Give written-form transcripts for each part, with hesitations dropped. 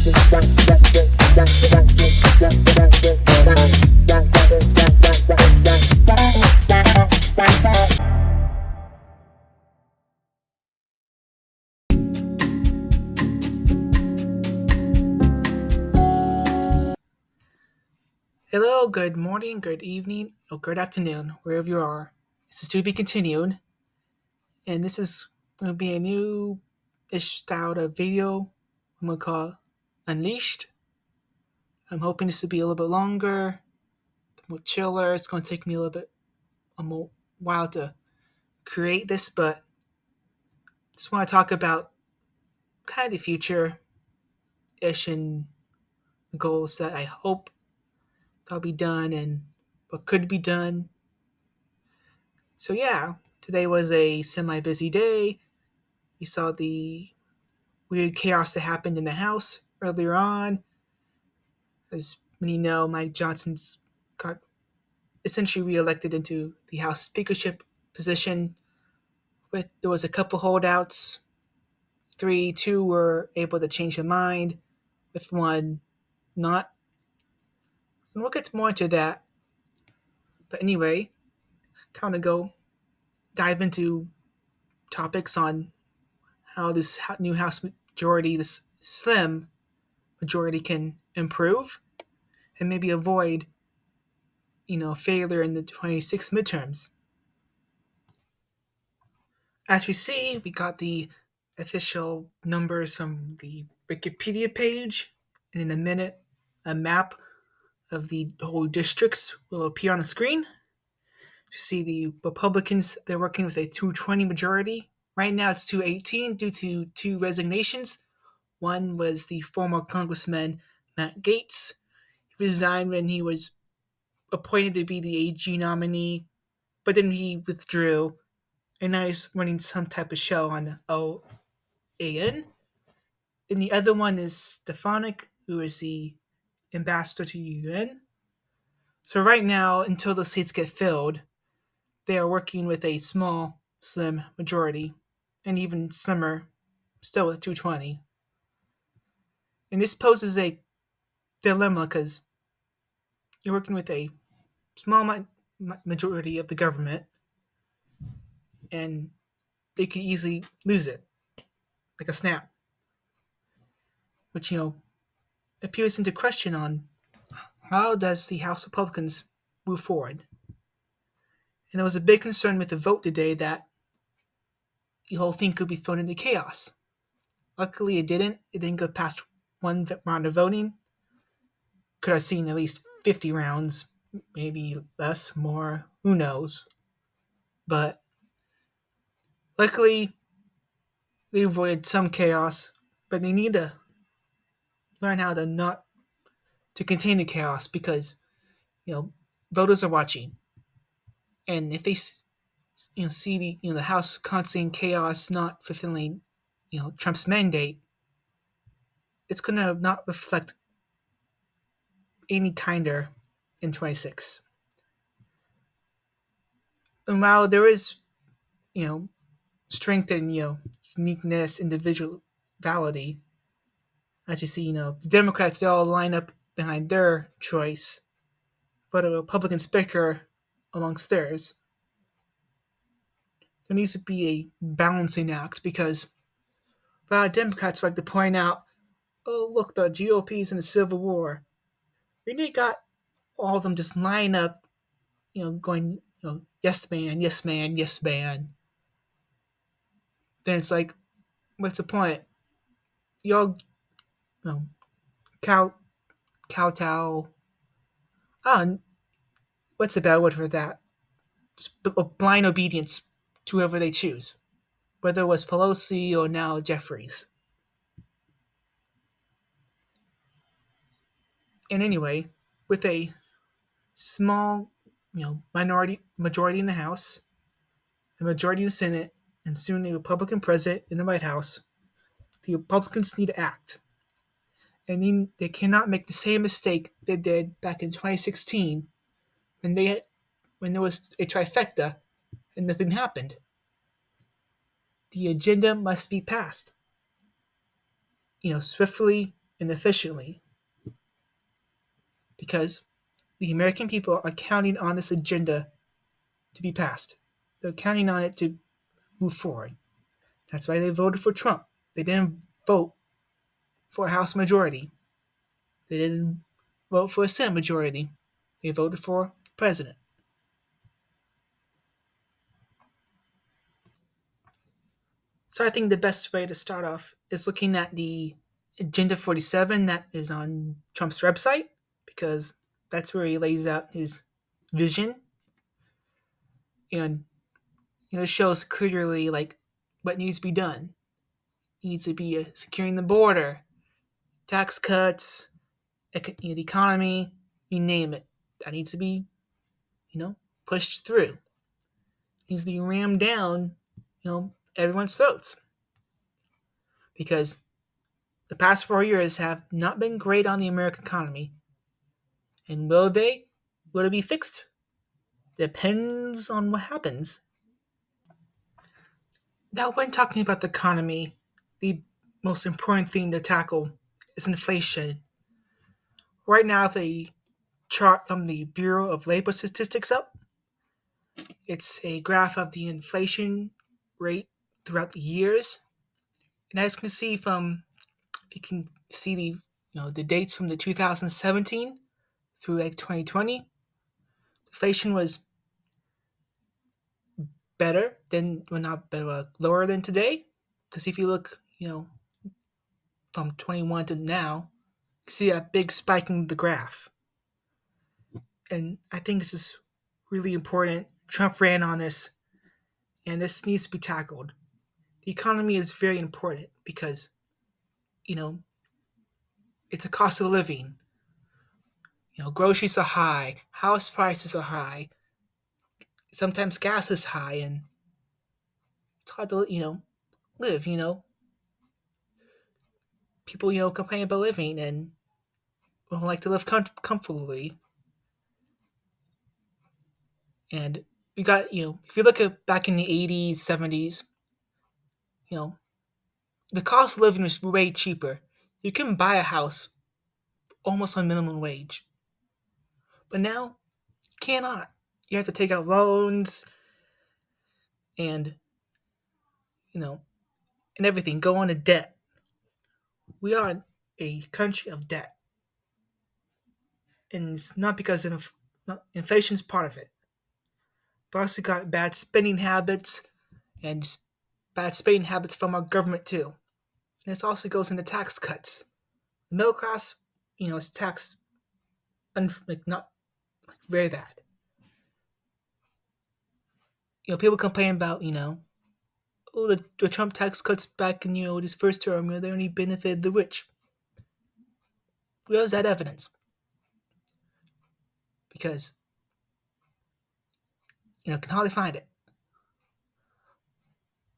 Hello, good morning, good evening, or good afternoon, wherever you are. This is to be continued, and this is going to be a new-ish style of video I'm going to call Unleashed. I'm hoping this will be a little bit longer, more chiller. It's going to take me a little bit a more while to create this, but just want to talk about kind of the future-ish and the goals that I hope that'll be done and what could be done. So yeah, today was a semi-busy day. You saw the weird chaos that happened in the House earlier on. As many know, Mike Johnson's got essentially reelected into the House speakership position. With there was a couple holdouts, two were able to change their mind, with one not. And we'll get more into that. But anyway, kind of go dive into topics on how this new House majority, this slim majority, can improve and maybe avoid failure in the 26 midterms. As we see, we got the official numbers from the Wikipedia page, and in a minute, a map of the whole districts will appear on the screen. You see the Republicans, they're working with a 220 majority. Right now it's 218 due to two resignations. One was the former Congressman Matt Gaetz. He resigned when he was appointed to be the AG nominee, but then he withdrew, and now he's running some type of show on OAN. Then the other one is Stefanik, who is the ambassador to UN. So right now, until the seats get filled, they are working with a small, slim majority, and even slimmer, still with 220. And this poses a dilemma because you're working with a small majority of the government, and they could easily lose it, like a snap, which appears into question on how does the House Republicans move forward. And there was a big concern with the vote today that the whole thing could be thrown into chaos. Luckily, it didn't. It didn't go past one round of voting. Could have seen at least 50 rounds, maybe less, more. Who knows? But luckily, they avoided some chaos. But they need to learn how to not to contain the chaos because voters are watching, and if they see the House constantly in chaos, not fulfilling Trump's mandate, it's going to not reflect any kinder in 26. And while there is strength in uniqueness, individuality, as you see, the Democrats, they all line up behind their choice, but a Republican speaker amongst theirs. There needs to be a balancing act because Democrats like to point out, oh look, the GOP's in a civil war. Really got all of them just line up, going, yes man, yes man, yes man. Then it's like, what's the point? Y'all, know, cow, kowtow. Ah, what's the bad word for that? Blind obedience to whoever they choose, whether it was Pelosi or now Jeffries. And anyway, with a small, minority majority in the House, a majority in the Senate, and soon a Republican president in the White House, the Republicans need to act. And they cannot make the same mistake they did back in 2016 when there was a trifecta and nothing happened. The agenda must be passed, swiftly and efficiently because the American people are counting on this agenda to be passed. They're counting on it to move forward. That's why they voted for Trump. They didn't vote for a House majority. They didn't vote for a Senate majority. They voted for president. So I think the best way to start off is looking at the Agenda 47 that is on Trump's website because that's where he lays out his vision and shows clearly like what needs to be done. It needs to be securing the border, tax cuts, the economy, you name it. That needs to be pushed through. It needs to be rammed down, everyone's throats because the past 4 years have not been great on the American economy. And will they? Will it be fixed? Depends on what happens. Now, when talking about the economy, the most important thing to tackle is inflation. Right now, the chart from the Bureau of Labor Statistics up, it's a graph of the inflation rate throughout the years. And as you can see the dates from the 2017 through like 2020, inflation was better than, well, not better, lower than today. Because if you look, from 21 to now, you see a big spike in the graph. And I think this is really important. Trump ran on this, and this needs to be tackled. The economy is very important because, you know, it's a cost of living. Groceries are high, house prices are high, sometimes gas is high, and it's hard to, live. People, complain about living and don't like to live comfortably. And we got, if you look at back in the 80s, 70s, you know, the cost of living was way cheaper. You can buy a house almost on minimum wage. But now, you cannot. You have to take out loans and, you know, and everything, go on to debt. We are a country of debt. And it's not because of inflation's part of it. But also got bad spending habits and bad spending habits from our government too. And this also goes into tax cuts. The middle class, is taxed not very bad. People complain about, oh, the Trump tax cuts back in, his first term, they only benefited the rich. Where's that evidence? Because, can hardly find it.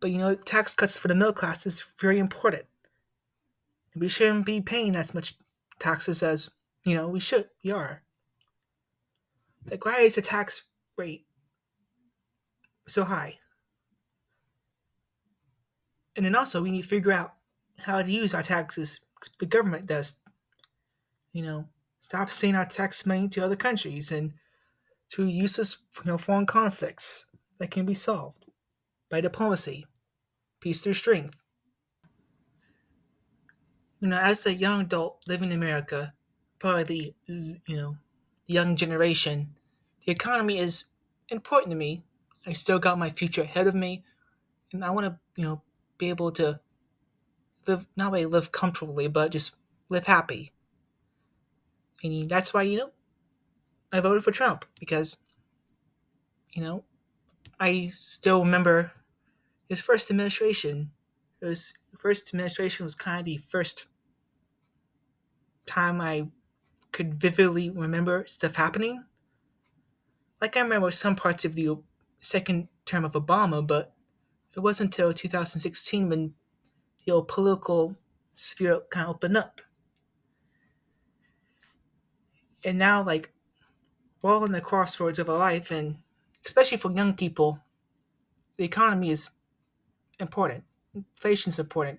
But, tax cuts for the middle class is very important. We shouldn't be paying as much taxes as, we are. Like, why is the tax rate so high? And then also, we need to figure out how to use our taxes. The government does. Stop sending our tax money to other countries and to useless, foreign conflicts that can be solved by diplomacy, peace through strength. As a young adult living in America, probably the young generation, the economy is important to me. I still got my future ahead of me, and I want to, be able to live, not only live comfortably, but just live happy. And that's why, I voted for Trump because, you know, I still remember his first administration. His first administration was kind of the first time I could vividly remember stuff happening. Like I remember some parts of the second term of Obama, but it wasn't until 2016 when the old political sphere kind of opened up. And now, like, we're all in the crossroads of our life, and especially for young people, the economy is important. Inflation is important.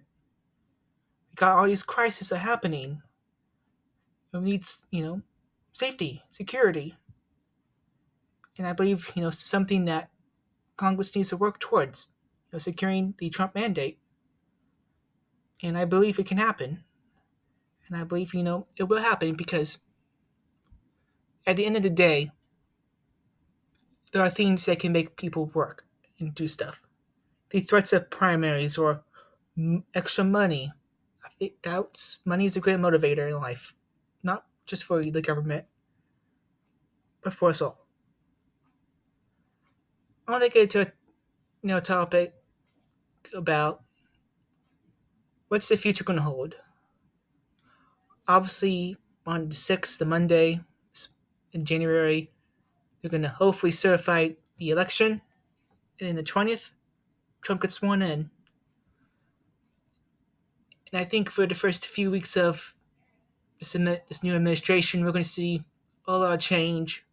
We got all these crises are happening. We need, safety, security, and I believe something that Congress needs to work towards, securing the Trump mandate. And I believe it can happen. And I believe it will happen because at the end of the day, there are things that can make people work and do stuff. The threats of primaries or extra money. I think that's money is a great motivator in life, not just for the government, but for us all. I want to get into a topic about what's the future going to hold. Obviously, on the 6th, the Monday in January, they're going to hopefully certify the election. And the 20th, Trump gets sworn in. And I think for the first few weeks of this new administration, we're going to see a lot of change,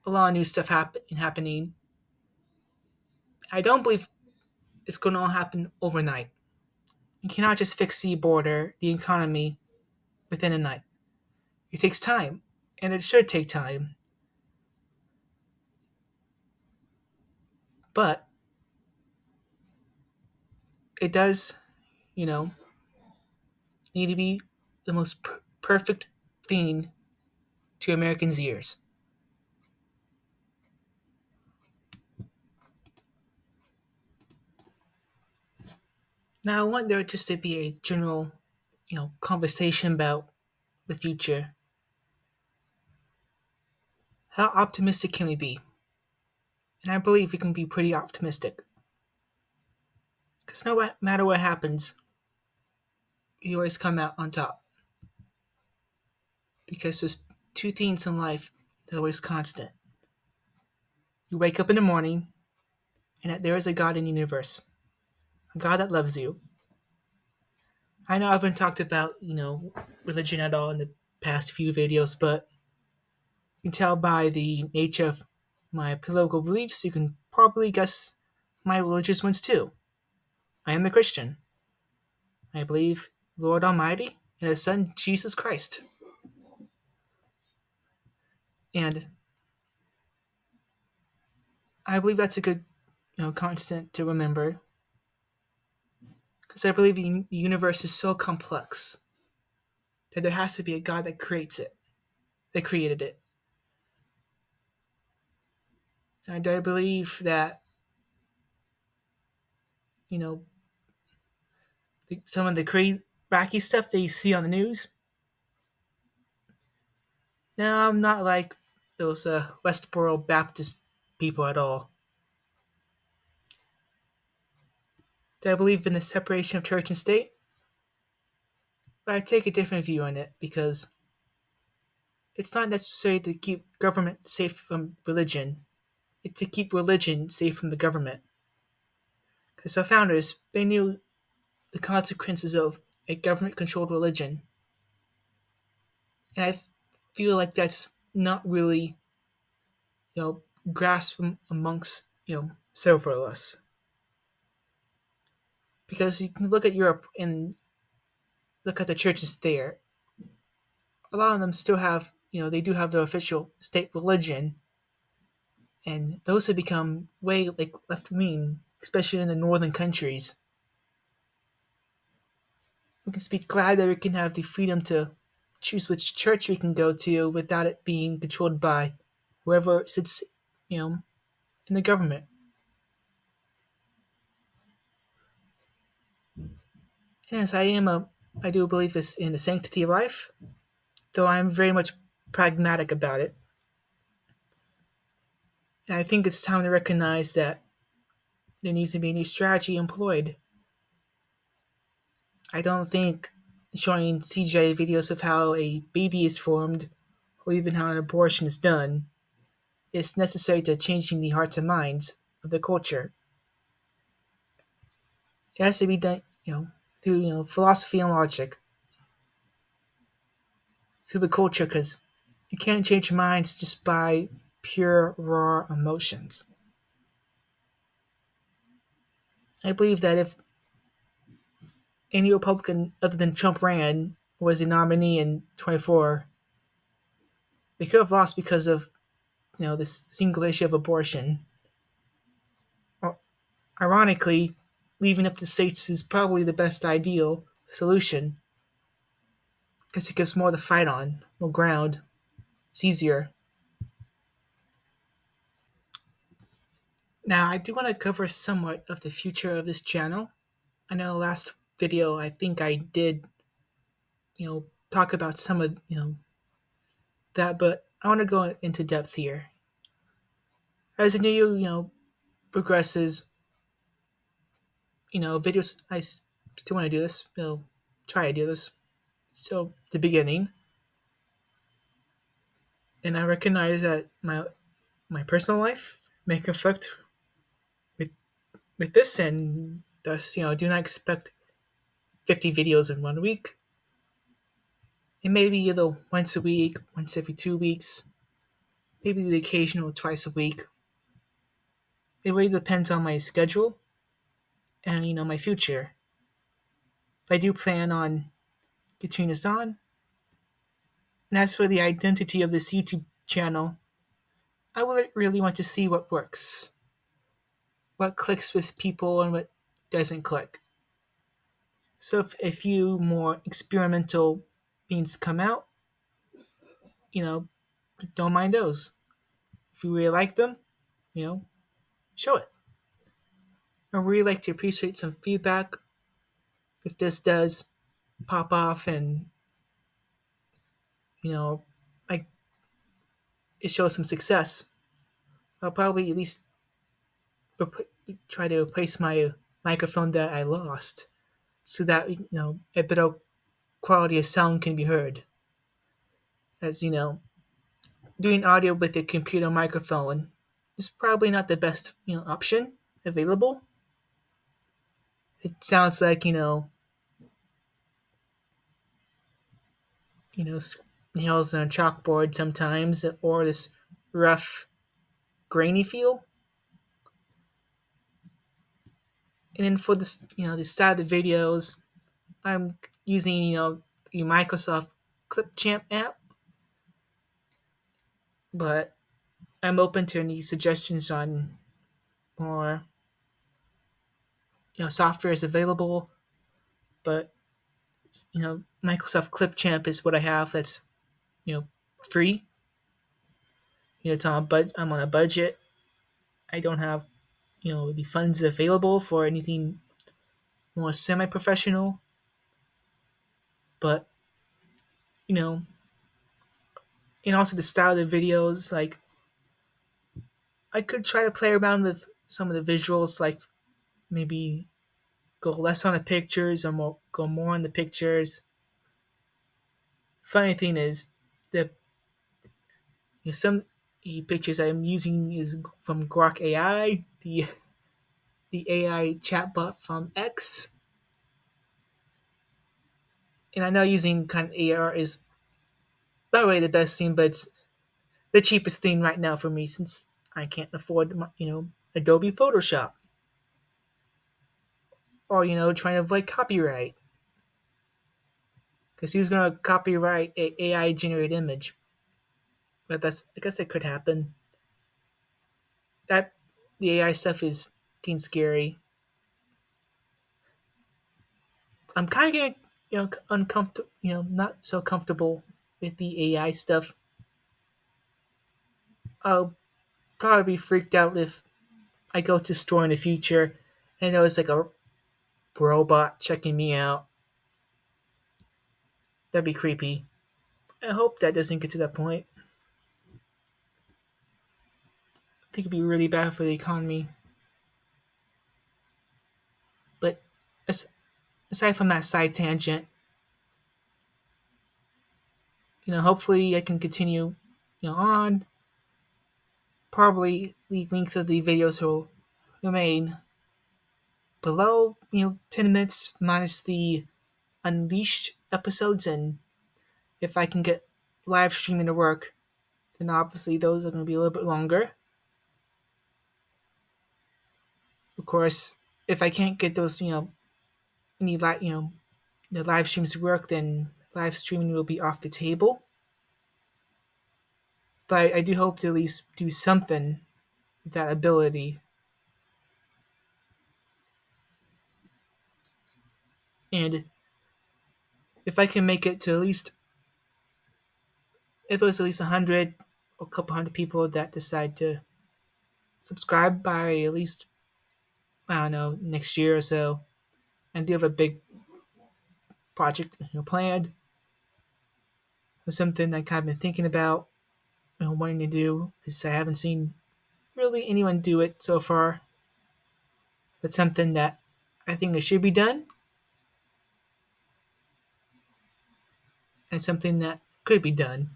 a lot of new stuff happening. I don't believe it's going to all happen overnight. You cannot just fix the border, the economy, within a night. It takes time, and it should take time. But it does, you know, need to be the most perfect thing to Americans' ears. Now, I want there just to be a general, conversation about the future. How optimistic can we be? And I believe we can be pretty optimistic. Because no matter what happens, you always come out on top. Because there's two things in life that are always constant. You wake up in the morning, and that there is a God in the universe, a God that loves you. I know I haven't talked about, religion at all in the past few videos, but you can tell by the nature of my political beliefs, you can probably guess my religious ones too. I am a Christian. I believe Lord Almighty and His Son Jesus Christ. And I believe that's a good, constant to remember. Because I believe the universe is so complex that there has to be a God that creates it, that created it. And I believe that, you know, some of the crazy, wacky stuff that you see on the news. No, I'm not like those Westboro Baptist people at all. Do I believe in the separation of church and state? But I take a different view on it because it's not necessary to keep government safe from religion. It's to keep religion safe from the government. Because our founders, they knew the consequences of a government-controlled religion. And I feel like that's not really, grasped amongst, several of us. Because you can look at Europe and look at the churches there. A lot of them still have, they do have their official state religion, and those have become way like left wing, especially in the northern countries. We can be glad that we can have the freedom to choose which church we can go to without it being controlled by whoever sits, in the government. Yes, I do believe this in the sanctity of life, though I am very much pragmatic about it. And I think it's time to recognize that there needs to be a new strategy employed. I don't think showing CGI videos of how a baby is formed or even how an abortion is done is necessary to changing the hearts and minds of the culture. It has to be done, through philosophy and logic, through the culture, because you can't change minds just by pure raw emotions. I believe that if any Republican other than Trump ran, was the nominee in 24, they could have lost because of this single issue of abortion. Ironically, leaving up to states is probably the best ideal solution because it gives more to fight on, more ground. It's easier. Now, I do want to cover somewhat of the future of this channel. I know last video I think I did, talk about some of, that, but I want to go into depth here. As the new year, progresses, videos, still want to do this, try to do this. Still the beginning. And I recognize that my personal life may conflict with this, and thus do not expect 50 videos in 1 week. It may be once a week, once every 2 weeks, maybe the occasional twice a week. It really depends on my schedule and my future. If I do plan on continuing this on, and as for the identity of this YouTube channel, I would really want to see what works, what clicks with people, and what doesn't click. So if a few more experimental beans come out, you know, don't mind those. If you really like them, you know, show it. I really like to appreciate some feedback. If this does pop off and you know, like it shows some success, I'll probably at least try to replace my microphone that I lost, so that a better quality of sound can be heard. As doing audio with a computer microphone is probably not the best option available. It sounds like nails on a chalkboard sometimes, or this rough, grainy feel. And then for this, the style of videos, I'm using the Microsoft Clipchamp app, but I'm open to any suggestions on more software is available. But Microsoft Clipchamp is what I have. That's free. It's on I'm on a budget. I don't have the funds available for anything more semi-professional. But you know, and also the style of the videos. Like I could try to play around with some of the visuals, like maybe go less on the pictures or go more on the pictures. Funny thing is that some pictures I'm using is from Grok AI, the AI chatbot from X. And I know using kind of AR is not really the best thing, but it's the cheapest thing right now for me since I can't afford Adobe Photoshop, or trying to avoid copyright, because who's gonna copyright a AI generated image? But I guess it could happen. That the AI stuff is getting scary. I'm kind of getting uncomfortable, not so comfortable with the AI stuff. I'll probably be freaked out if I go to store in the future and there was like a robot checking me out. That'd be creepy. I hope that doesn't get to that point. I think it'd be really bad for the economy. But aside from that side tangent, hopefully I can continue, on. Probably the length of the videos will remain below, 10 minutes minus the Unleashed episodes, and if I can get live streaming to work, then obviously those are going to be a little bit longer. Of course, if I can't get those, any the live streams to work, then live streaming will be off the table, but I do hope to at least do something with that ability. And if I can make it to at least, if there's at least 100 or a couple hundred people that decide to subscribe by at least, I don't know, next year or so, and do have a big project planned, or something I kind of been thinking about, wanting to do, because I haven't seen really anyone do it so far. But something that I think it should be done, and something that could be done.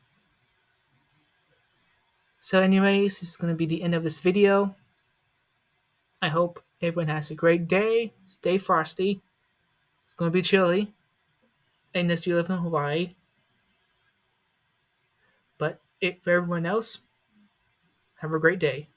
So, anyways, this is going to be the end of this video. I hope everyone has a great day. Stay frosty. It's going to be chilly unless you live in Hawaii. But for everyone else, have a great day.